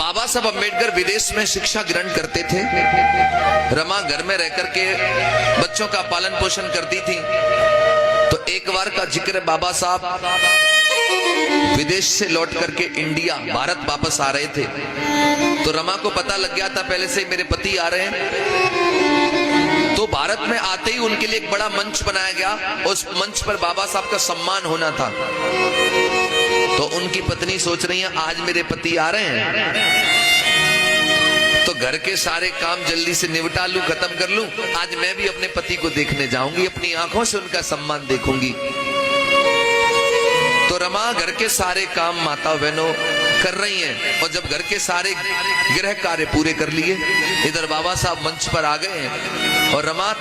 बाबा साहब अम्बेडकर विदेश में शिक्षा ग्रहण करते थे। रमा घर में रह करके बच्चों का पालन पोषण करती थी। तो एक बार का जिक्र है, बाबा साहब विदेश से लौट करके इंडिया भारत वापस आ रहे थे। तो रमा को पता लग गया था पहले से मेरे पति आ रहे हैं। तो भारत में आते ही उनके लिए एक बड़ा मंच बनाया गया। उस मंच पर बाबा साहब का सम्मान होना था। तो उनकी पत्नी सोच रही है आज मेरे पति आ रहे हैं तो घर के सारे काम जल्दी से निपटा लूं, खत्म कर लूं। आज मैं भी अपने पति को देखने जाऊंगी, अपनी आंखों से उनका सम्मान देखूंगी। तो रमा घर के सारे काम माता बहनों कर रही हैं। और जब घर के सारे गृह कार्य पूरे कर लिए, इधर बाबा साहब मंच पर आ गए हैं और रमा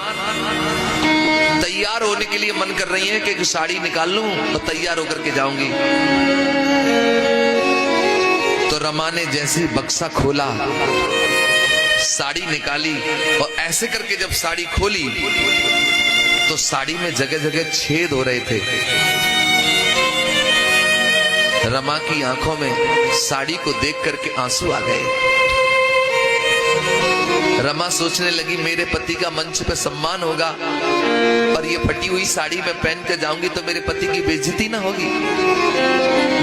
तैयार होने के लिए मन कर रही है कि एक साड़ी निकाल लूं तो तैयार होकर के जाऊंगी। तो रमा ने जैसे बक्सा खोला, साड़ी निकाली और ऐसे करके जब साड़ी खोली तो साड़ी में जगह जगह छेद हो रहे थे। रमा की आंखों में साड़ी को देख करके आंसू आ गए। रमा सोचने लगी मेरे पति का मंच पे सम्मान होगा और ये फटी हुई साड़ी में पहन कर जाऊंगी तो मेरे पति की बेइज्जती ना होगी।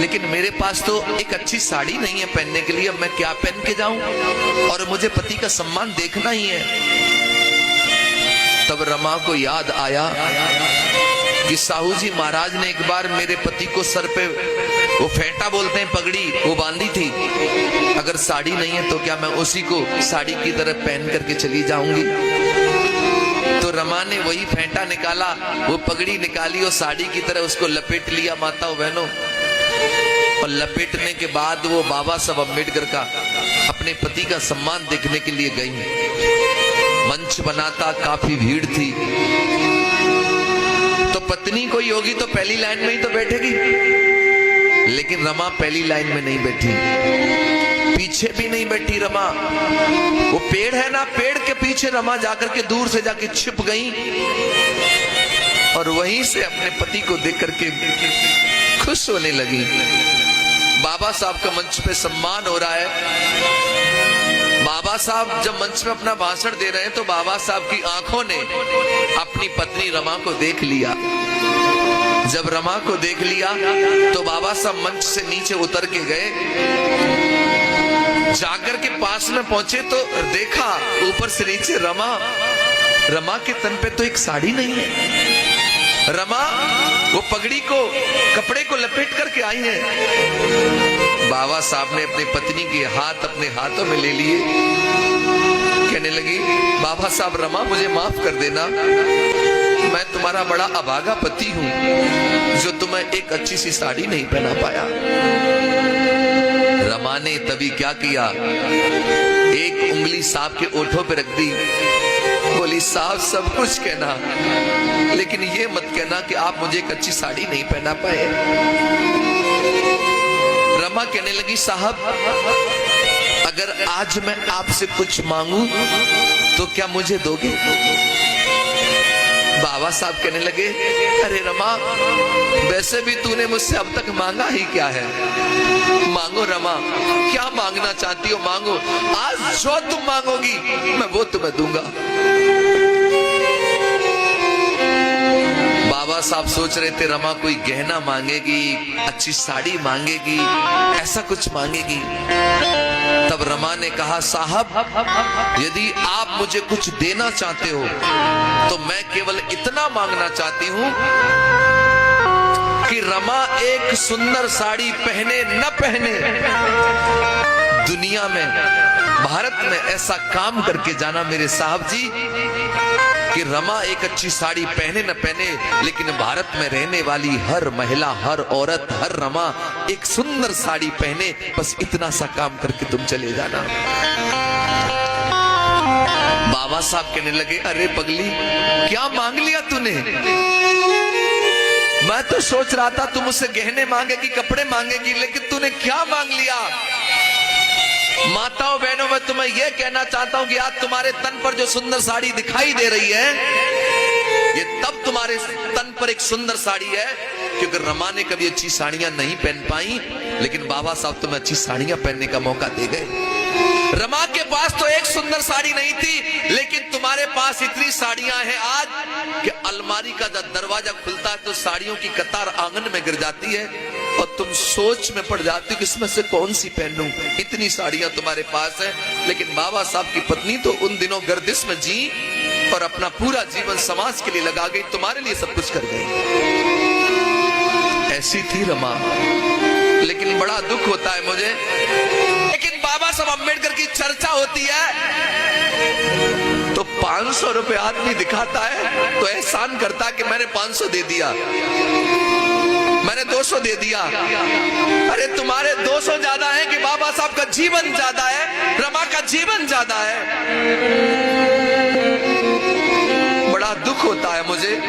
लेकिन मेरे पास तो एक अच्छी साड़ी नहीं है पहनने के लिए, अब मैं क्या पहन के जाऊं और मुझे पति का सम्मान देखना ही है। तब रमा को याद आया कि साहू जी महाराज ने एक बार मेरे पति को सर पे वो फेंटा बोलते हैं पगड़ी, वो बांधी थी। अगर साड़ी नहीं है तो क्या मैं उसी को साड़ी की तरह पहन करके चली जाऊंगी। तो रमा ने वही फेंटा निकाला, वो पगड़ी निकाली और साड़ी की तरह उसको लपेट लिया माताओं बहनों। और लपेटने के बाद वो बाबा साहब अम्बेडकर का अपने पति का सम्मान देखने के लिए गई। मंच बना था, काफी भीड़ थी। तो पत्नी कोई होगी तो पहली लाइन में ही तो बैठेगी, लेकिन रमा पहली लाइन में नहीं बैठी, पीछे भी नहीं बैठी रमा। वो पेड़ है ना, पेड़ के पीछे रमा जाकर के दूर से जाके छिप गई और वहीं से अपने पति को देख करके खुश होने लगी। बाबा साहब का मंच पे सम्मान हो रहा है। बाबा साहब जब मंच में अपना भाषण दे रहे हैं तो बाबा साहब की आंखों ने अपनी पत्नी रमा को देख लिया। जब रमा को देख लिया तो बाबा साहब मंच से नीचे उतर के गए, जाकर के पास में पहुंचे तो देखा ऊपर से नीचे रमा के तन पे तो एक साड़ी नहीं है। रमा वो पगड़ी को, कपड़े को लपेट करके आई है। बाबा साहब ने अपनी पत्नी के हाथ अपने हाथों में ले लिए, कहने लगी बाबा साहब रमा मुझे माफ कर देना, मैं तुम्हारा बड़ा अभागा पति हूं जो तुम्हें एक अच्छी सी साड़ी नहीं पहना पाया। रमा ने तभी क्या किया, एक उंगली साहब के ओठों पे रख दी, बोली साहब सब कुछ कहना लेकिन ये मत कहना कि आप मुझे एक अच्छी साड़ी नहीं पहना पाए। रमा कहने लगी साहब अगर आज मैं आपसे कुछ मांगू तो क्या मुझे दोगे? बाबा साहब कहने लगे अरे रमा वैसे भी तूने मुझसे अब तक मांगा ही क्या है, मांगो रमा, क्या मांगना चाहती हो मांगो, आज जो तुम मांगोगी मैं वो तुम्हें दूंगा। बाबा साहब सोच रहे थे रमा कोई गहना मांगेगी, अच्छी साड़ी मांगेगी, ऐसा कुछ मांगेगी। तब रमा ने कहा साहब यदि आप मुझे कुछ देना चाहते हो तो मैं केवल इतना मांगना चाहती हूं कि रमा एक सुंदर साड़ी पहने न पहने, दुनिया में भारत में ऐसा काम करके जाना मेरे साहब जी कि रमा एक अच्छी साड़ी पहने न पहने लेकिन भारत में रहने वाली हर महिला, हर औरत, हर रमा एक सुंदर साड़ी पहने, बस इतना सा काम करके तुम चले जाना। बाबा साहब कहने लगे अरे पगली क्या मांग लिया तूने? मैं तो सोच रहा था तुम मुझसे गहने मांगेगी, कपड़े मांगेगी, लेकिन तूने क्या मांग लिया? माताओं बहनों मैं तुम्हें यह कहना चाहता हूं कि आज तुम्हारे तन पर जो सुंदर साड़ी दिखाई दे रही है ये तब तुम्हारे तन पर एक सुंदर साड़ी है क्योंकि रमा ने कभी अच्छी साड़ियां नहीं पहन पाई, लेकिन बाबा साहब तुम्हें अच्छी साड़ियां पहनने का मौका दे गए। रमा के पास तो एक सुंदर साड़ी नहीं थी, लेकिन तुम्हारे पास इतनी साड़ियां हैं आज कि अलमारी का जब दरवाजा खुलता है तो साड़ियों की कतार आंगन में गिर जाती है और तुम सोच में पड़ जाती हो कि इसमें से कौन सी पहनूं। इतनी साड़ियां तुम्हारे पास है। लेकिन बाबा साहब की पत्नी तो उन दिनों गर्दिश में जी और अपना पूरा जीवन समाज के लिए लगा गई, तुम्हारे लिए सब कुछ कर गई। ऐसी थी रमा। लेकिन बड़ा दुख होता है मुझे, लेकिन बाबा साहब अम्बेडकर की चर्चा होती है तो 500 रुपए आदमी दिखाता है तो एहसान करता है कि मैंने 500 दे दिया, मैंने 200 दे दिया। अरे तुम्हारे 200 ज्यादा है कि बाबा साहब का जीवन ज्यादा है, रमा का जीवन ज्यादा है। बड़ा दुख होता है मुझे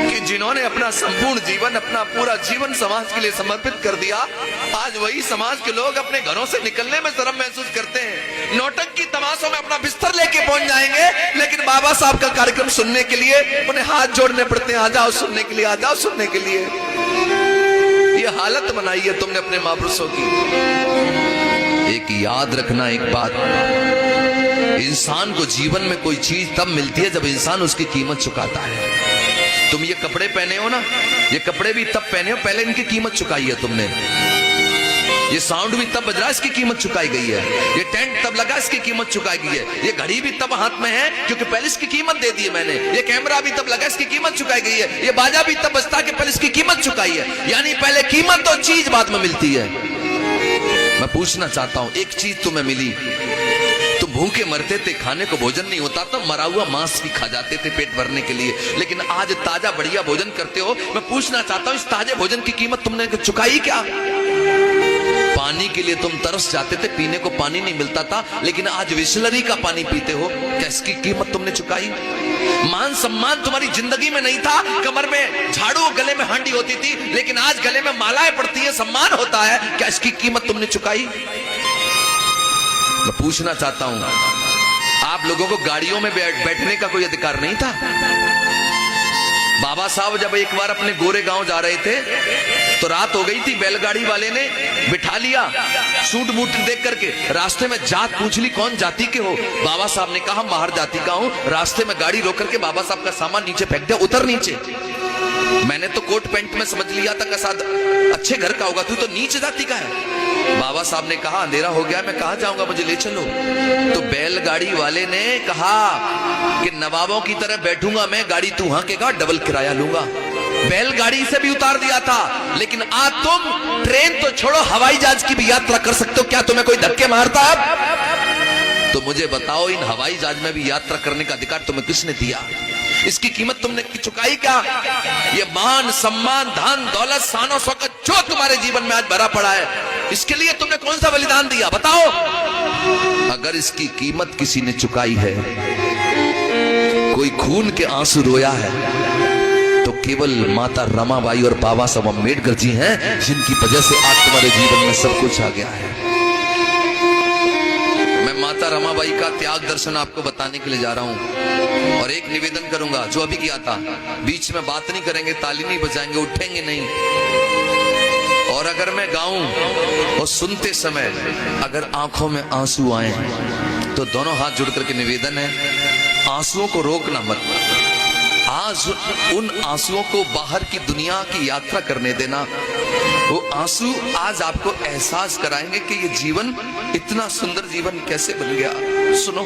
कि जिन्होंने अपना संपूर्ण जीवन, अपना पूरा जीवन समाज के लिए समर्पित कर दिया, आज वही समाज के लोग अपने घरों से निकलने में शर्म महसूस करते हैं। नौटंकी तमाशों में अपना बिस्तर लेके पहुंच जाएंगे, लेकिन बाबा साहब का कार्यक्रम सुनने के लिए उन्हें हाथ जोड़ने पड़ते हैं, आ जाओ सुनने के लिए, आ जाओ सुनने के लिए। ये हालत बनाई है तुमने अपने महापुरुषों की। एक याद रखना एक बात, इंसान को जीवन में कोई चीज तब मिलती है जब इंसान उसकी कीमत चुकाता है। तुम ये कपड़े पहने हो ना, ये कपड़े भी तब पहने हो, पहले इनकी कीमत चुकाई है तुमने। ये साउंड भी तब बज रहा है, इसकी कीमत चुकाई गई है। ये टेंट तब लगा, इसकी कीमत चुकाई गई है। ये घड़ी भी तब हाथ में है क्योंकि पहले इसकी कीमत दे दी है मैंने। ये कैमरा भी तब लगा, इसकी कीमत चुकाई गई है। ये बाजा भी तब बजता कि पहले इसकी कीमत चुकाई है। यानी पहले कीमत और चीज बाद में मिलती है। मैं पूछना चाहता हूं, एक चीज तुम्हें मिली, तुम भूखे मरते थे, खाने को भोजन नहीं होता तो मरा हुआ मांस भी खा जाते थे पेट भरने के लिए, लेकिन आज ताजा बढ़िया भोजन करते हो। मैं पूछना चाहता हूं, इस ताजे भोजन की कीमत तुमने चुकाई क्या? पानी के लिए तुम तरस जाते थे, पीने को पानी नहीं मिलता था, लेकिन आज बिसलरी का पानी पीते हो, क्या इसकी कीमत तुमने चुकाई? मान सम्मान तुम्हारी जिंदगी में नहीं था, कमर में झाड़ू, गले में हांडी होती थी, लेकिन आज गले में मालाएं पड़ती है, सम्मान होता है, क्या इसकी कीमत तुमने चुकाई? मैं पूछना चाहता हूं, आप लोगों को गाड़ियों में बैठने का कोई अधिकार नहीं था? बाबा साहब जब एक बार अपने गोरे गांव जा रहे थे तो रात हो गई थी, बैलगाड़ी वाले ने बिठा लिया, सूट बूट देख करके रास्ते में जात पूछ ली, कौन जाति के हो? बाबा साहब ने कहा बाहर जाति का हूं। रास्ते में गाड़ी रोक करके बाबा साहब का सामान नीचे फेंक दिया, उतर नीचे। मैंने तो कोट पैंट में समझ लिया था कि साथ अच्छे घर का होगा, तू तो नीचे जाति का है। बाबा साहब ने कहा अंधेरा हो गया, मैं कहां जाऊंगा, मुझे ले चलो। तो बैलगाड़ी वाले ने कहा कि नवाबों की तरह बैठूंगा मैं, गाड़ी तू हांकेगा, डबल किराया लूंगा। बैलगाड़ी से भी उतार दिया था, लेकिन आज तुम ट्रेन तो छोड़ो, हवाई जहाज की भी यात्रा कर सकते हो। क्या तुम्हें कोई धक्के मारता है? तो मुझे बताओ, इन हवाई जहाज में भी यात्रा करने का अधिकार तुम्हें किसने दिया? इसकी कीमत तुमने चुकाई क्या? ये मान सम्मान, धन दौलत, शानो शौकत जो तुम्हारे जीवन में आज भरा पड़ा है, इसके लिए तुमने कौन सा बलिदान दिया बताओ? अगर इसकी कीमत किसी ने चुकाई है, कोई खून के आंसू रोया है, तो केवल माता रमाबाई और बाबा साहब अम्बेडकर जी हैं, जिनकी वजह से आज तुम्हारे जीवन में सब कुछ आ गया है। मैं माता रमाबाई का त्याग दर्शन आपको बताने के लिए जा रहा हूं और एक निवेदन करूंगा जो अभी किया था। बीच में बात नहीं करेंगे, ताली नहीं बजाएंगे, उठेंगे नहीं। और अगर मैं गाऊं और सुनते समय अगर आंखों में आंसू आए तो दोनों हाथ जुड़ करके निवेदन है, आंसुओं को रोकना मत। आज उन आंसुओं को बाहर की दुनिया की यात्रा करने देना। वो आंसू आज आपको एहसास कराएंगे कि ये जीवन, इतना सुंदर जीवन कैसे बन गया। सुनो।